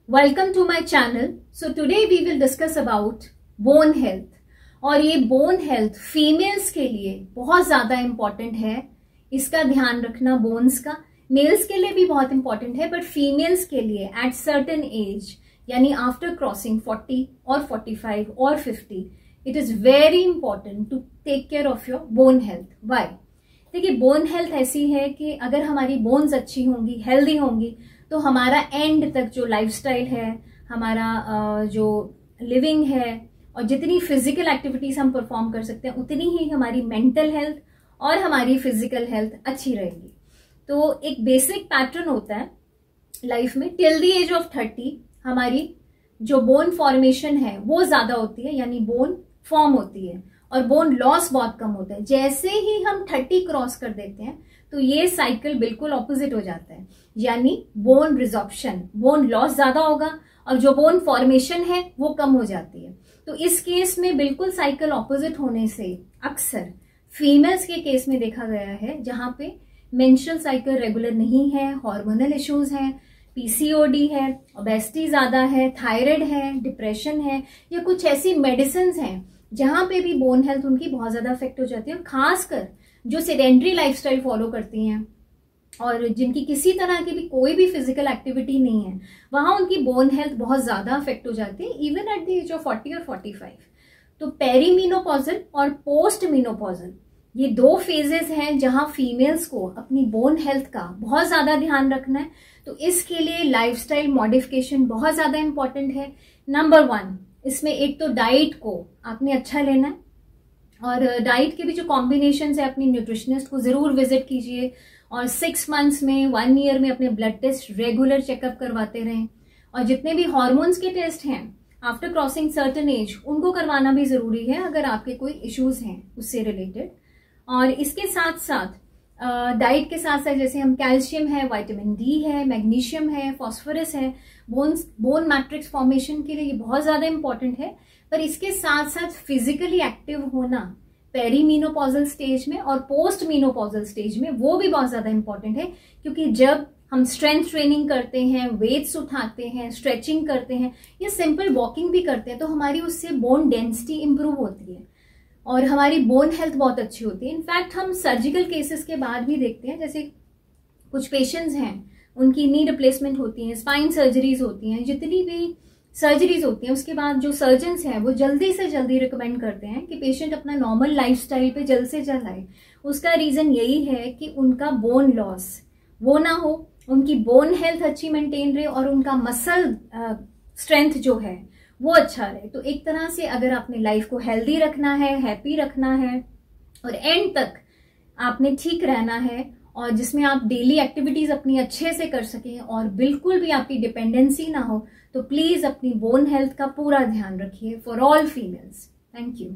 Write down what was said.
Welcome to my channel. So today we will discuss about bone health. और ये bone health females के लिए बहुत ज्यादा इंपॉर्टेंट है। इसका ध्यान रखना बोन्स का मेल्स के लिए भी बहुत इंपॉर्टेंट है, बट फीमेल्स के लिए एट सर्टेन एज यानी आफ्टर क्रॉसिंग 40 और 45 और 50 it is very important to take care of your bone health. Why? देखिए, बोन हेल्थ ऐसी है कि अगर हमारी बोन्स अच्छी होंगी, हेल्दी होंगी, तो हमारा एंड तक जो लाइफस्टाइल है, हमारा जो लिविंग है और जितनी फिजिकल एक्टिविटीज हम परफॉर्म कर सकते हैं, उतनी ही हमारी मेंटल हेल्थ और हमारी फिजिकल हेल्थ अच्छी रहेगी। तो एक बेसिक पैटर्न होता है लाइफ में, टिल द एज ऑफ 30 हमारी जो बोन फॉर्मेशन है वो ज्यादा होती है, यानी बोन फॉर्म होती है, और बोन लॉस बहुत कम होता है। जैसे ही हम 30 क्रॉस कर देते हैं तो ये साइकिल बिल्कुल ऑपोजिट हो जाता है, यानी बोन रिजॉर्प्शन, बोन लॉस ज्यादा होगा और जो बोन फॉर्मेशन है वो कम हो जाती है। तो इस केस में बिल्कुल साइकिल ऑपोजिट होने से अक्सर फीमेल्स के केस में देखा गया है, जहां पे मेंस्ट्रुअल साइकिल रेगुलर नहीं है, हार्मोनल इश्यूज हैं, पीसीओडी है, ओबेसिटी ज्यादा है, थायराइड है, डिप्रेशन है, या कुछ ऐसी मेडिसिन हैं जहां पे भी बोन हेल्थ उनकी बहुत ज्यादा अफेक्ट हो जाती है। और खासकर जो सेडेंटरी लाइफस्टाइल फॉलो करती हैं और जिनकी किसी तरह की भी कोई भी फिजिकल एक्टिविटी नहीं है, वहां उनकी बोन हेल्थ बहुत ज्यादा अफेक्ट हो जाती है, even at the age of 40 और 45। तो पेरीमीनोपॉजल और पोस्ट मीनोपॉजल ये दो फेजेस हैं जहां फीमेल्स को अपनी बोन हेल्थ का बहुत ज्यादा ध्यान रखना है। तो इसके लिए लाइफस्टाइल मॉडिफिकेशन बहुत ज्यादा इंपॉर्टेंट है। नंबर 1, इसमें एक तो डाइट को आपने अच्छा लेना है, और डाइट के भी जो कॉम्बिनेशन है, अपनी न्यूट्रिशनिस्ट को जरूर विजिट कीजिए, और 6 मंथ्स में 1 ईयर में अपने ब्लड टेस्ट रेगुलर चेकअप करवाते रहें। और जितने भी हॉर्मोन्स के टेस्ट हैं आफ्टर क्रॉसिंग सर्टेन एज, उनको करवाना भी जरूरी है अगर आपके कोई इश्यूज हैं उससे रिलेटेड। और इसके साथ साथ डाइट के साथ साथ जैसे हम कैल्शियम है, विटामिन डी है, मैग्नीशियम है, फास्फोरस है, बोन मैट्रिक्स फॉर्मेशन के लिए ये बहुत ज्यादा इंपॉर्टेंट है। पर इसके साथ साथ फिजिकली एक्टिव होना पेरीमीनोपॉजल स्टेज में और पोस्ट मीनोपॉजल स्टेज में वो भी बहुत ज्यादा इंपॉर्टेंट है, क्योंकि जब हम स्ट्रेंथ ट्रेनिंग करते हैं, वेट्स उठाते हैं, स्ट्रेचिंग करते हैं या सिंपल वॉकिंग भी करते हैं, तो हमारी उससे बोन डेंसिटी इंप्रूव होती है और हमारी बोन हेल्थ बहुत अच्छी होती है। इनफैक्ट हम सर्जिकल केसेस के बाद भी देखते हैं, जैसे कुछ पेशेंट्स हैं उनकी नी रिप्लेसमेंट होती है, स्पाइन सर्जरीज होती हैं, जितनी भी सर्जरीज होती हैं उसके बाद जो सर्जन्स हैं वो जल्दी से जल्दी रिकमेंड करते हैं कि पेशेंट अपना नॉर्मल लाइफस्टाइल पे जल्द से जल्द आए। उसका रीजन यही है कि उनका बोन लॉस वो ना हो, उनकी बोन हेल्थ अच्छी मेंटेन रहे और उनका मसल स्ट्रेंथ जो है वो अच्छा रहे। तो एक तरह से अगर आपने लाइफ को हेल्दी रखना है, हैप्पी रखना है और एंड तक आपने ठीक रहना है, और जिसमें आप डेली एक्टिविटीज अपनी अच्छे से कर सकें और बिल्कुल भी आपकी डिपेंडेंसी ना हो, तो प्लीज अपनी बोन हेल्थ का पूरा ध्यान रखिए for all females. Thank you.